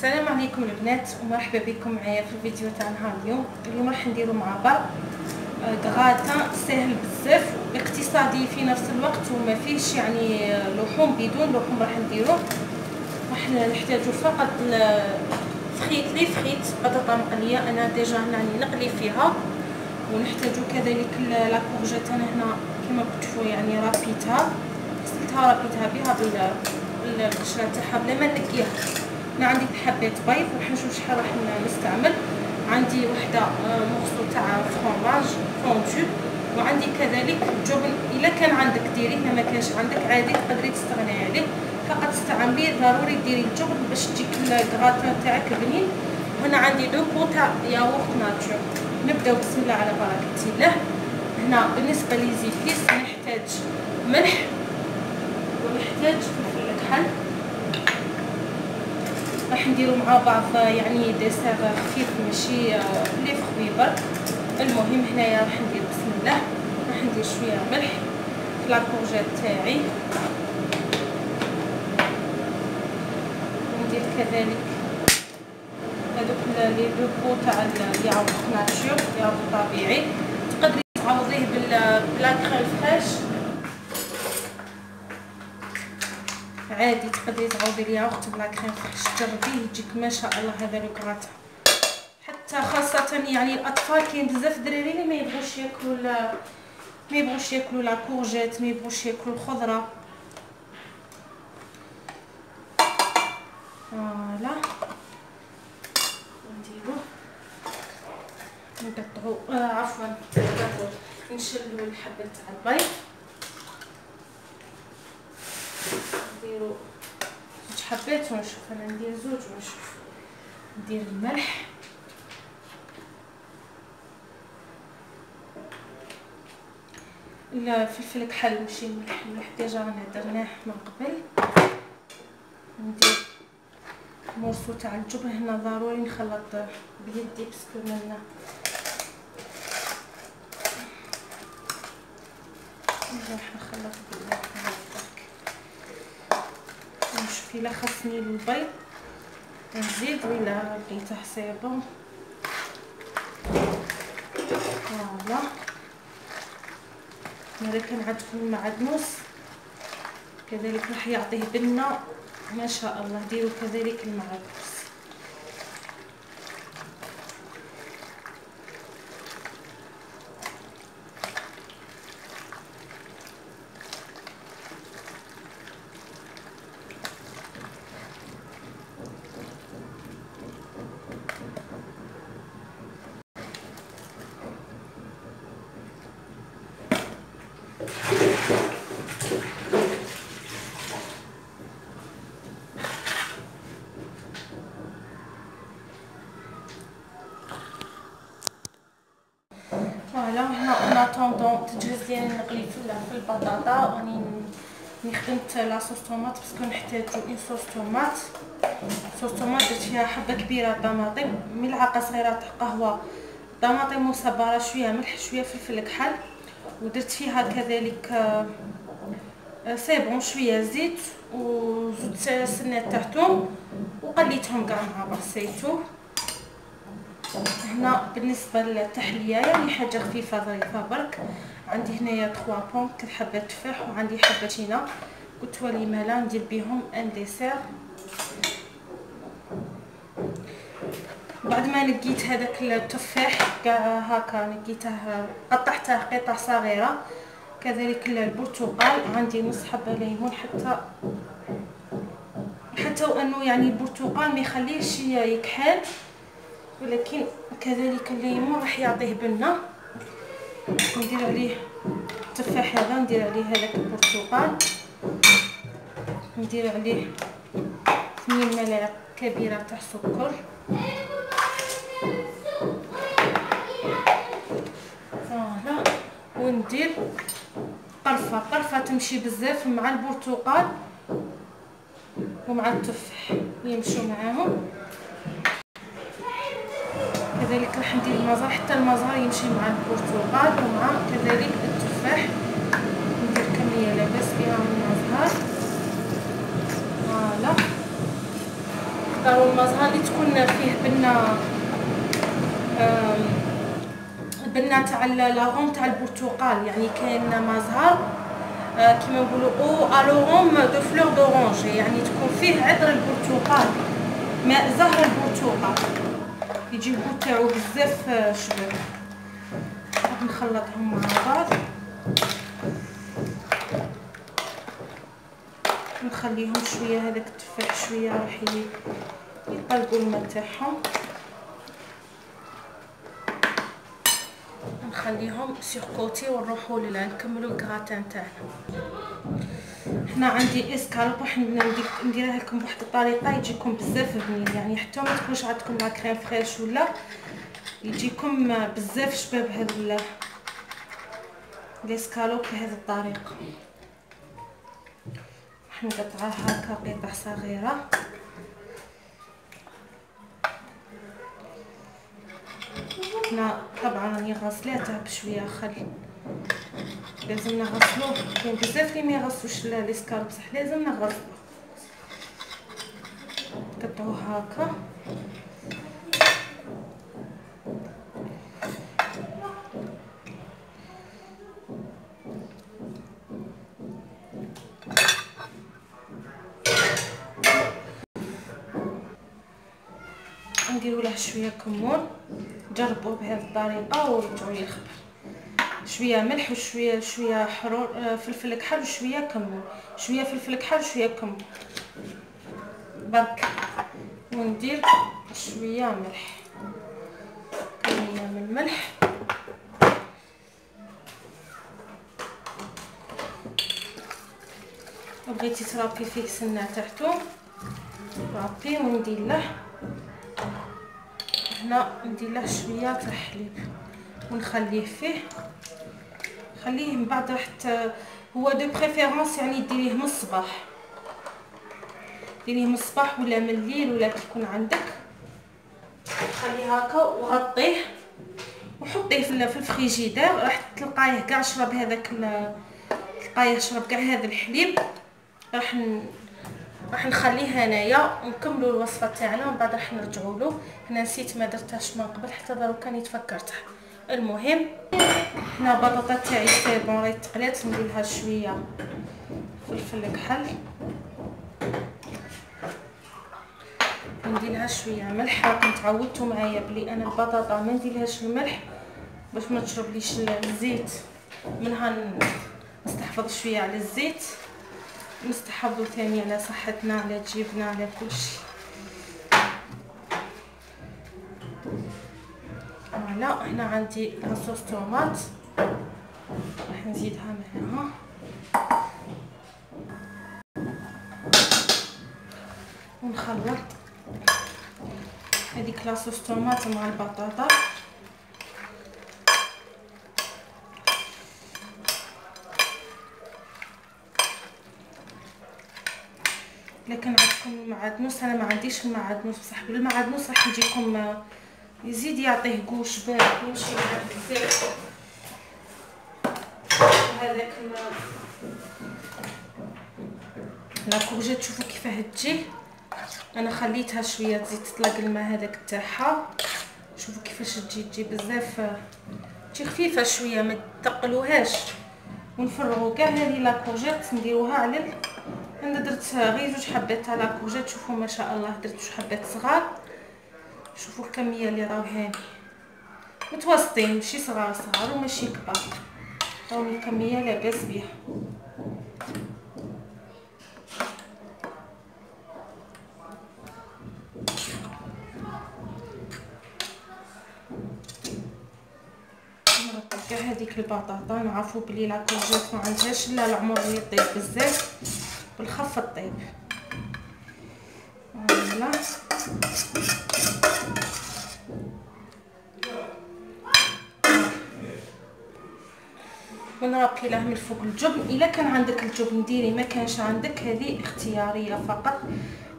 السلام عليكم البنات ومرحبا بكم معايا في الفيديو تاع نهار اليوم راح نديرو مع بعض غراتا سهل بزاف واقتصادي في نفس الوقت وما فيش يعني لحوم بدون لحوم. راح نديرو راح نحتاجو فقط فريت بطاطا مقليه. انا ديجا هنا نقلي فيها، ونحتاجو كذلك لا كورجيت. انا هنا كما قلت شويه يعني رابيتها بها بالقشره تاعها بلا ما نقيها. انا عندي حبات بيض، راح نشوف شحال راح نستعمل. عندي وحده مغصو تاع فرomاج فوندو، وعندي كذلك جبن. الا كان عندك ديريه، ما كانش عندك عادي تقدري تستغني عليه. فقط استعملي ضروري ديري الجبن باش تجيك الكراطه تاعك بنين. هنا عندي دو بو تاع ياغورت ناتور. نبداو بسم الله على بركه الله. هنا بالنسبه لي زيتيس نحتاج ملح ونحتاج فلفل كحل. راح نديرو مع بعض يعني ديسير خفيف ماشي لي فخوي برك. المهم هنايا راح ندير بسم الله، راح ندير شويه ملح في لاكورجيت تاعي، وندير كذلك هذوك لي دو بو تاع الياغورت ناتور، ياغورت طبيعي. تقدري تعوضيه بلا كريم فريش عادي، تقدري تعوضي الياغورت بلا كريم فريش، جربيه يجيك ما شاء الله. هذا لو كراتا حتى خاصه يعني الاطفال، كاين بزاف دراري اللي ما يبغوش ياكلوا لا كورجيت، ما يبغوش ياكلوا الخضره. فوالا نديرو نقطعو عفوا نشلو الحبه تاع البيض. نديرو زوج حبات ونشوف، انا ندير زوج ونشوف. ندير الملح، الفلفل كحل ماشي الملح ديجا رانا درناه من قبل. ندير مورسو تاع الجبن. هنا ضروري نخلط بيدي باسكو منا راح نخلط بالله هكاك. نشوف الا خصني البيض نزيد ولا لقيته سي بون. فوالا هذا كان عندكم المعدنوس كذلك راح يعطيه بنه ما شاء الله. ديروا كذلك المعدنوس. فوالا هنا طوندون تجهز ديالي نقلي في البطاطا. راني خدمت لا صوص طوماط باسكو نحتاجو اون صوص طوماط. درت فيها حبه كبيره طماطم، ملعقه صغيره تاع قهوه طماطم مصبره، شويه ملح شويه فلفل كحل، ودرت فيها كذلك سيبون شويه زيت وزوج سنات تاع ثوم، وقليتهم كاع مع بعض سيتو. هنا بالنسبه للتحليه يعني حاجه خفيفه ظريفه برك. عندي هنايا 3 بون حبه تفاح، وعندي حبتين قلت ولي مالا ندير بهم ان ديسير. بعد ما نقيت هذاك التفاح كاع هكا نقيته قطعته قطع صغيره. كذلك البرتقال عندي نص حبه ليمون، حتى وانه يعني البرتقال ما يخليهش يكحل، ولكن كذلك الليمون راح يعطيه بنه. ندير عليه التفاح هذا، ندير عليه هذاك البرتقال، ندير عليه 2 ملاعق كبيره تاع سكر. فوالا وندير قرفه تمشي بزاف مع البرتقال ومع التفاح يمشوا معاهم. كذلك راح ندير المزار، حتى المزار يمشي مع البرتقال ومع كذلك التفاح. ندير كميه لاباس بها من المزهر. فوالا نختاروا المزهر اللي تكون فيه بنه تاع لاغوم تاع البرتقال، يعني كاين مزهر كيما نقولوا او الوغوم دو فلور دورانج، يعني تكون فيه عطر البرتقال، ماء زهر البرتقال، يجي البو تاعو بزاف شباب. راح نخلطهم مع بعض، نخليهم شويه هذاك التفاح شويه راح يطلقوا الماء تاعهم، نخليهم سيغ كوتي ونروحوا نكملوا الكراتان تاعنا. هنا عندي اسكالوب راح نديرها لكم بواحد الطريقه يجيكم بزاف بنين، يعني حتى ما تكونش عندكم لا كريم فريش ولا يجيكم بزاف شباب. هذا الاسكالوب بهذه الطريقه راح نقطعها هكا قطع صغيره. هنا طبعا راني غاسلاته بشويه خل، لازم نغسلوه، كاين بزاف اللي ما يغسلوش الاسكالوب بصح لازم نغسلوه. قطعوه هكا نديروا له شويه كمون، جربوه بهذه الطريقه ورجعوا لي الخبر. شويه ملح وشويه حرور فلفل كحل وشويه كمون، شويه فلفل كحل وشويه كمون برك، وندير شويه ملح، كميه من الملح. بغيتي ترابي فيه سنه تحته رابي، وندير له هنا ندير له شويه تاع حليب ونخليه فيه، خليه من بعد راح هو دو بريفيرونس يعني ديريه من الصباح، ديريه من الصباح ولا من الليل ولا كيكون عندك، خليه هكا وغطيه وحطيه في الفريجيدير، راح تلقايه كاع شرب هذاك تلقايه شرب كاع هذا الحليب. راح نخليه هنايا ونكملوا الوصفه تاعنا ومن بعد راح نرجعوا له. هنا نسيت ما درتهاش من قبل حتى دروك كاني تفكرتها. المهم هنا البطاطا تاعي سي بون راهي تقلات، ندير لها شويه فلفل كحل، ندير لها شويه ملح. راكم تعودتوا معايا بلي انا البطاطا ما نديرلهاش الملح باش ما تشربليش الزيت، منها نستحفظ شويه على الزيت، نستحفظوا ثاني على صحتنا، على جيبنا، على كلشي. فوالا هنا عندي لاصوص طوماط راح نزيدها معاها، ونخلط هذيك لاصوص طوماط مع البطاطا. لكن عندكم المعدنوس، انا ما عنديش المعدنوس بصح بالمعدنوس راح يجيكم يزيد يعطيه كو شباب يمشي مع بزاف. هذاك لا كورجيت تشوفوا كيفاه تجي، انا خليتها شويه تزيد تطلق الماء هذاك تاعها، شوفوا كيفاش تجي بزاف، تجي خفيفه شويه ما تقلوهاش. ونفرغوا كاع هذه لا كورجيت نديروها على انا درت غير جوج حبات تاع لا كورجيت، شوفوا ما شاء الله درت جوج حبات صغار، شوفوا الكميه اللي راهو هاني متوسطين، ماشي صغار وماشي كبار، راهو الكميه لاباس بها. نرطب كاع هذيك البطاطا، نعرفوا بلي لا كورجيت ما عندهاش الا العمر اللي يطيب بزاف، بالخف الطيب. فوالا ونربي له من الفوق الجبن، الا كان عندك الجبن ديري، ما كانش عندك هذه اختياريه فقط.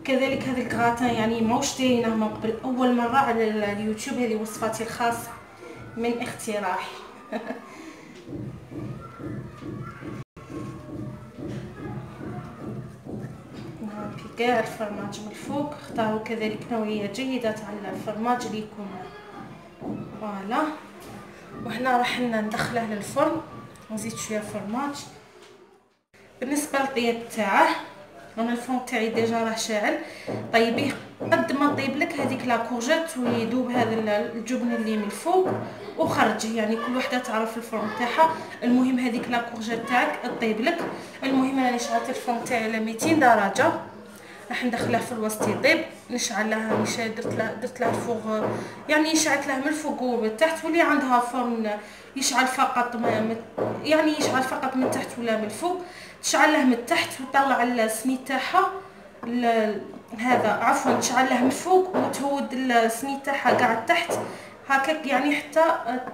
كذلك هذا الكراتان يعني ماوش دايرينه من قبل، اول مره على اليوتيوب، هذه وصفاتي الخاصه من اختراعي. نربي كاع الفرماج من الفوق. اختاروا كذلك نوعيه جيده تاع الفرماج اللي يكون فوالا. وهنا راح ندخله للفرن ونزيد شويه فرماج. بالنسبه للطياب تاعه انا الفرن تاعي ديجا راه شاعل. طيبيه قد ما طيب لك هذيك لا كورجيت ويذوب هذا الجبن اللي من الفوق وخرجيه، يعني كل وحده تعرف الفرن تاعها. المهم هذيك لا كورجيت تاعك طيب لك. المهم انا شعلت الفرن تاعي على 200 درجه، راح ندخله في الوسط يطيب. نشعل له درت له الفوغ، يعني يشعل له من الفوق ومن تحت. واللي عندها فرن يشعل فقط يعني يشعل فقط من تحت ولا من الفوق، تشعل له من تحت وطلع السميد تاعها هذا عفوا تشعل له من الفوق وتهود السميد تاعها قاعد تحت هكاك، يعني حتى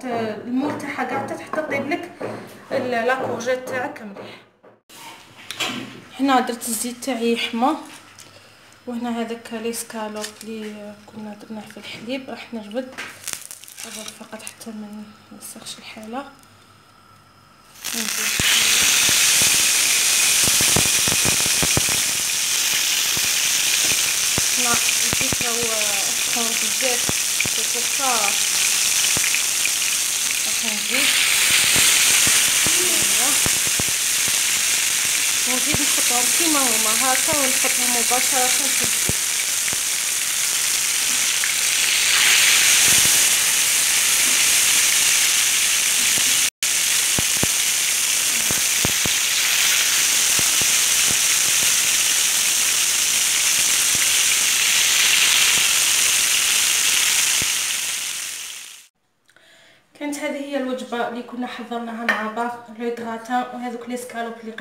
المول تاعها قاعد تحت حتى طيب لك لا كورجيت تاعك مليح. هنا درت الزيت تاعي حمى، وهنا هذاك لي سكالوب اللي كنا درناه في الحليب راح نجبد فقط حتى ما نسخش الحاله. هنا الزيت راهو سخون بزاف بزاف راح نزيد ونزيد نحطهم كيما هما هكا ونحطهم مباشرة في الزيت. كانت هذه هي الوجبه اللي كنا حضرناها مع بعض، لو غراتان وهذوك لي سكالوب اللي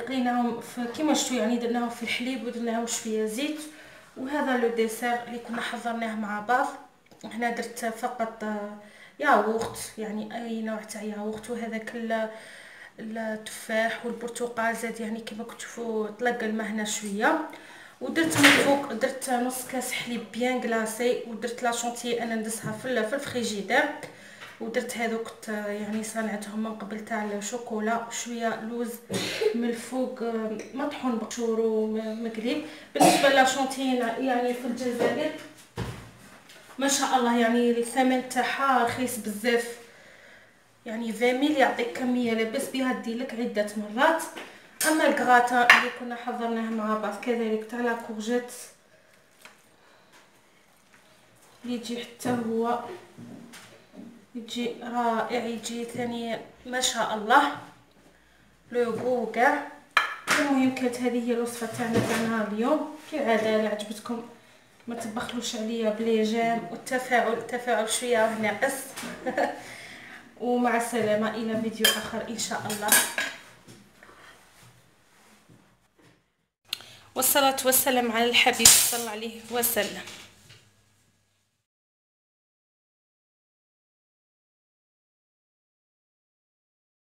قليناهم في كيما شفتوا، يعني درناهم في الحليب ودرناهم شويه زيت. وهذا لو ديسير اللي كنا حضرناه مع بعض. هنا درت فقط ياغورت، يعني اي نوع تاع ياغورت، وهذاك التفاح والبرتقال زاد، يعني كما كتشوفوا طلق الماء هنا شويه. ودرت من الفوق درت نص كاس حليب بيان كلاصي، ودرت لا شونتيي انا ندسها في الفريجيدير. ودرت هذوك يعني صنعتهم من قبل تاع الشوكولا، شويه لوز من الفوق مطحون بقشور ومقلي. بالنسبه لا شونتيي يعني في الجزائر ما شاء الله، يعني الثمن تاعها رخيص بزاف، يعني 20 ميل يعطيك كميه لاباس بها ديلك عده مرات. اما الكغاتان اللي كنا حضرناه مع بعض كذلك تاع لا كورجيت يجي حتى هو يجي رائع، يجي ثاني ما شاء الله لو غو كاع. المهم كانت هذه هي الوصفه تاعنا اليوم. كالعاده عجبتكم ما تبخلوش عليا بلي جيم والتفاعل شويه راه ناقص. ومع السلامه الى فيديو اخر ان شاء الله. والصلاة والسلام على الحبيب صلى الله عليه وسلم.